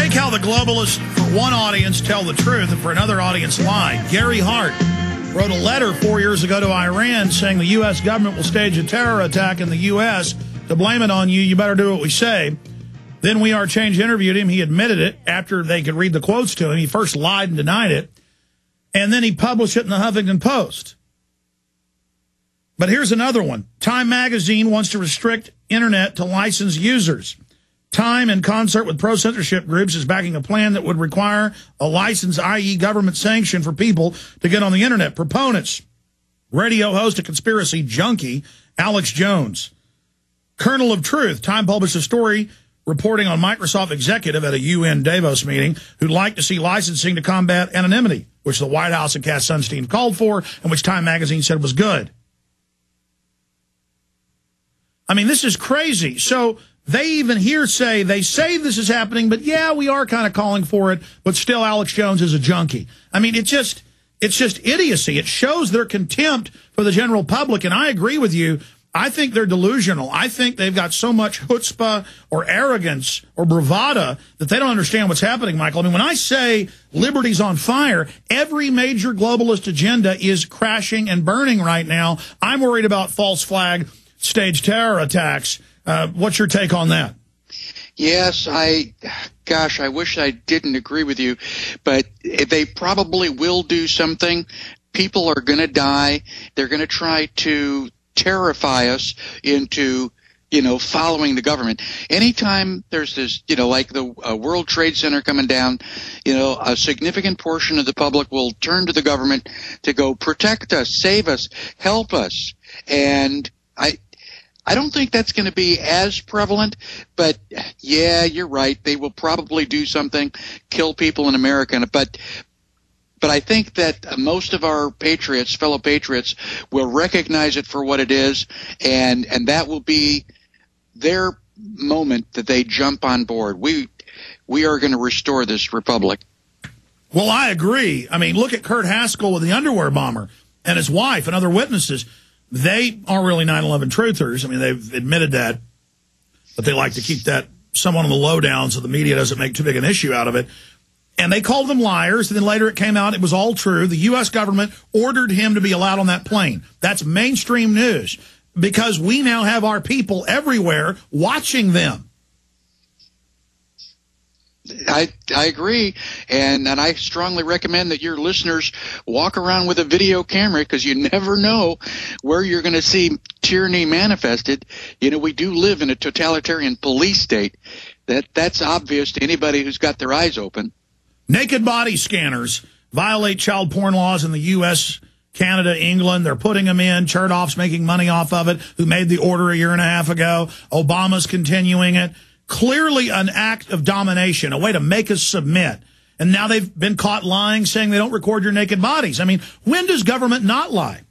like how the globalists, for one audience, tell the truth and for another audience lie. Gary Hart wrote a letter 4 years ago to Iran saying the U.S. government will stage a terror attack in the U.S. to blame it on you. You better do what we say. Then We Are Change interviewed him. He admitted it after they could read the quotes to him. He first lied and denied it. And then he published it in the Huffington Post. But here's another one. Time magazine wants to restrict internet to licensed users. Time, in concert with pro-censorship groups, is backing a plan that would require a license, i.e. government sanction, for people to get on the internet. Proponents, radio host and conspiracy junkie Alex Jones. Kernel of Truth, Time published a story reporting on Microsoft executive at a UN Davos meeting who'd like to see licensing to combat anonymity, which the White House and Cass Sunstein called for, and which Time magazine said was good. I mean, this is crazy. So they even here say, they say this is happening, but yeah, we are kind of calling for it, but still Alex Jones is a junkie. I mean, it's just idiocy. It shows their contempt for the general public, and I agree with you. I think they're delusional. I think they've got so much chutzpah or arrogance or bravado that they don't understand what's happening, Michael. I mean, when I say liberty's on fire, every major globalist agenda is crashing and burning right now. I'm worried about false flag stage terror attacks. What's your take on that? Yes, I wish I didn't agree with you, but they probably will do something. People are going to die. They're going to try to terrify us into, following the government. Anytime there's this, like the World Trade Center coming down, a significant portion of the public will turn to the government to go protect us, save us, help us. And I don't think that's going to be as prevalent, but yeah, you're right. They will probably do something, kill people in America. But I think that most of our patriots, fellow patriots, will recognize it for what it is, and that will be their moment that they jump on board. We are going to restore this republic. Well, I agree. I mean, look at Kurt Haskell with the underwear bomber and his wife and other witnesses. They aren't really 9/11 truthers. I mean, they've admitted that, but they like to keep that somewhat on the lowdown so the media doesn't make too big an issue out of it. And they called them liars, and then later it came out it was all true. The U.S. government ordered him to be allowed on that plane. That's mainstream news because we now have our people everywhere watching them. I agree, and I strongly recommend that your listeners walk around with a video camera because you never know where you're going to see tyranny manifested. We do live in a totalitarian police state. That's obvious to anybody who's got their eyes open. Naked body scanners violate child porn laws in the U.S., Canada, England. They're putting them in. Chertoff's making money off of it, who made the order a year and a half ago. Obama's continuing it. Clearly an act of domination, a way to make us submit. And now they've been caught lying, saying they don't record your naked bodies. I mean, when does government not lie?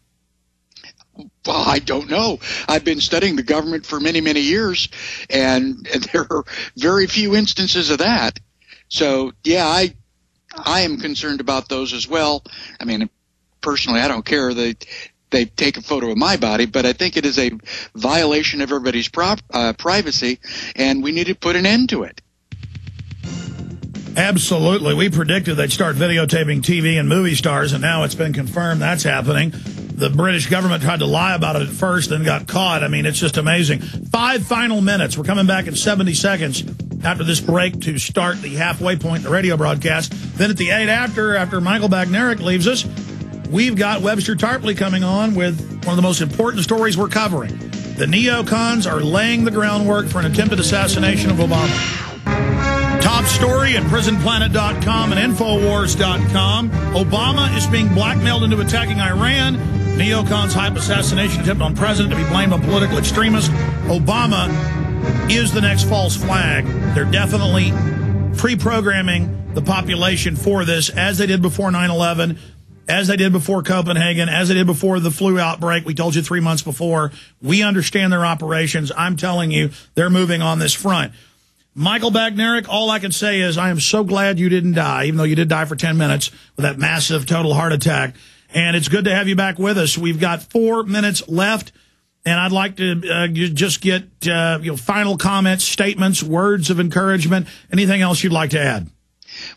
Well, I don't know. I've been studying the government for many, many years, and there are very few instances of that. So, yeah, I am concerned about those as well. I mean, personally, I don't care. They take a photo of my body, but I think it is a violation of everybody's privacy, and we need to put an end to it. Absolutely. We predicted they'd start videotaping TV and movie stars, and now it's been confirmed that's happening. The British government tried to lie about it at first, then got caught. I mean, it's just amazing. 5 final minutes. We're coming back in 70 seconds after this break to start the halfway point in the radio broadcast. Then at the 8 after Michael Badnarik leaves us, we've got Webster Tarpley coming on with one of the most important stories we're covering. The neocons are laying the groundwork for an attempted assassination of Obama. Top story at prisonplanet.com and Infowars.com. Obama is being blackmailed into attacking Iran. Neocons hype assassination attempt on president to be blamed on political extremists. Obama is the next false flag. They're definitely pre-programming the population for this, as they did before 9/11. As they did before Copenhagen, as they did before the flu outbreak. We told you 3 months before. We understand their operations. I'm telling you, they're moving on this front. Michael Badnarik, all I can say is I am so glad you didn't die, even though you did die for 10 minutes with that massive total heart attack. And it's good to have you back with us. We've got 4 minutes left. And I'd like to just get final comments, statements, words of encouragement, anything else you'd like to add.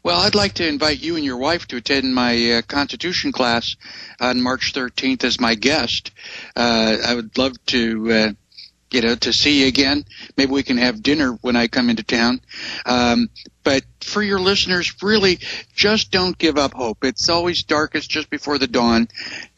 Well, I'd like to invite you and your wife to attend my Constitution class on March 13th as my guest. I would love to, to see you again. Maybe we can have dinner when I come into town. But for your listeners, really, just don't give up hope. It's always darkest just before the dawn.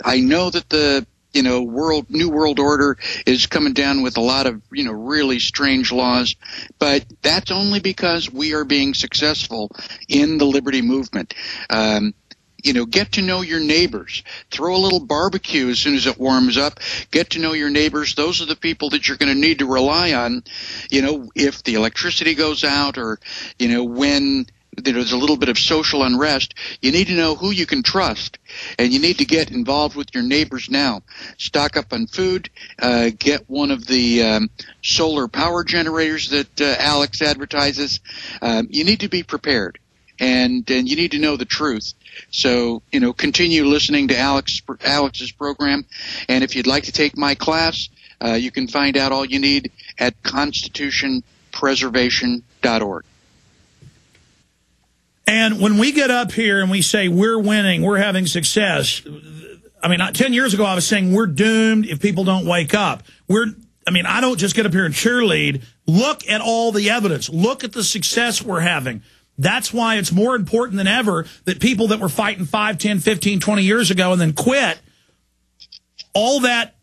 I know that the New World Order is coming down with a lot of, really strange laws, but that's only because we are being successful in the liberty movement. Get to know your neighbors. Throw a little barbecue as soon as it warms up. Get to know your neighbors. Those are the people that you're going to need to rely on, if the electricity goes out or, when there's a little bit of social unrest. You need to know who you can trust, and you need to get involved with your neighbors now. Stock up on food. Get one of the solar power generators that Alex advertises. You need to be prepared, and you need to know the truth. So, continue listening to Alex's program, and if you'd like to take my class, you can find out all you need at constitutionpreservation.org. And when we get up here and we say we're winning, we're having success, 10 years ago I was saying we're doomed if people don't wake up. I don't just get up here and cheerlead. Look at all the evidence. Look at the success we're having. That's why it's more important than ever that people that were fighting 5, 10, 15, 20 years ago and then quit, all that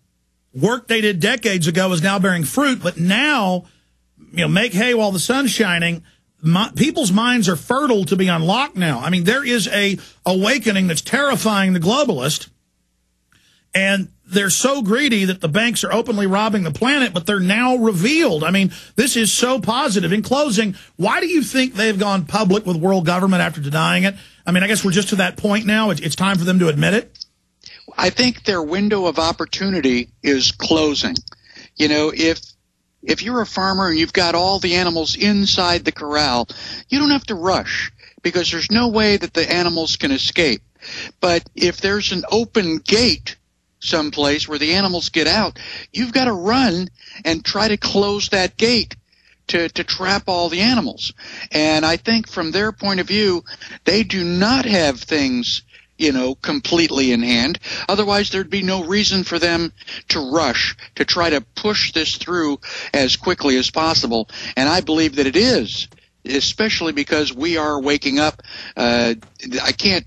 work they did decades ago is now bearing fruit. But now, make hay while the sun's shining. People's minds are fertile to be unlocked now. There is a awakening that's terrifying the globalist, and they're so greedy that the banks are openly robbing the planet, but they're now revealed. This is so positive. In closing, why do you think they've gone public with world government after denying it? I guess we're just to that point now. It's time for them to admit it. I think their window of opportunity is closing. If you're a farmer and you've got all the animals inside the corral, you don't have to rush because there's no way that the animals can escape. But if there's an open gate someplace where the animals get out, you've got to run and try to close that gate to trap all the animals. And I think from their point of view, they do not have things completely in hand. Otherwise, there'd be no reason for them to rush, to try to push this through as quickly as possible. And I believe that it is, especially because we are waking up. I can't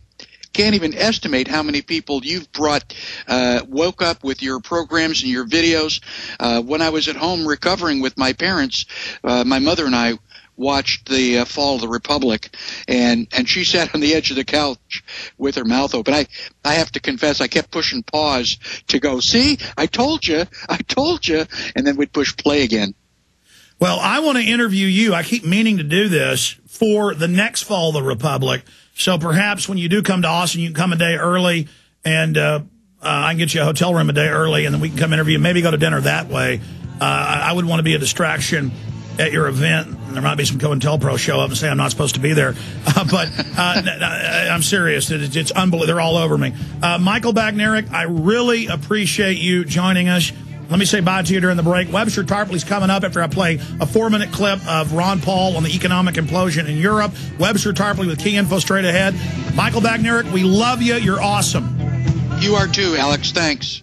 even estimate how many people you've woke up with your programs and your videos. When I was at home recovering with my parents, my mother and I watched the fall of the Republic, and she sat on the edge of the couch with her mouth open. I have to confess, I kept pushing pause to go, see, I told you, and then we'd push play again. Well, I want to interview you. I keep meaning to do this for the next fall of the Republic. So perhaps when you do come to Austin, you can come a day early, and I can get you a hotel room a day early, and then we can come interview, maybe go to dinner that way. I would want to be a distraction at your event, and there might be some COINTELPRO show up and say I'm not supposed to be there. But I'm serious. It's unbelievable. They're all over me. Michael Badnarik, I really appreciate you joining us. Let me say bye to you during the break. Webster Tarpley's coming up after I play a 4-minute clip of Ron Paul on the economic implosion in Europe. Webster Tarpley with key info straight ahead. Michael Badnarik, we love you. You're awesome. You are too, Alex. Thanks.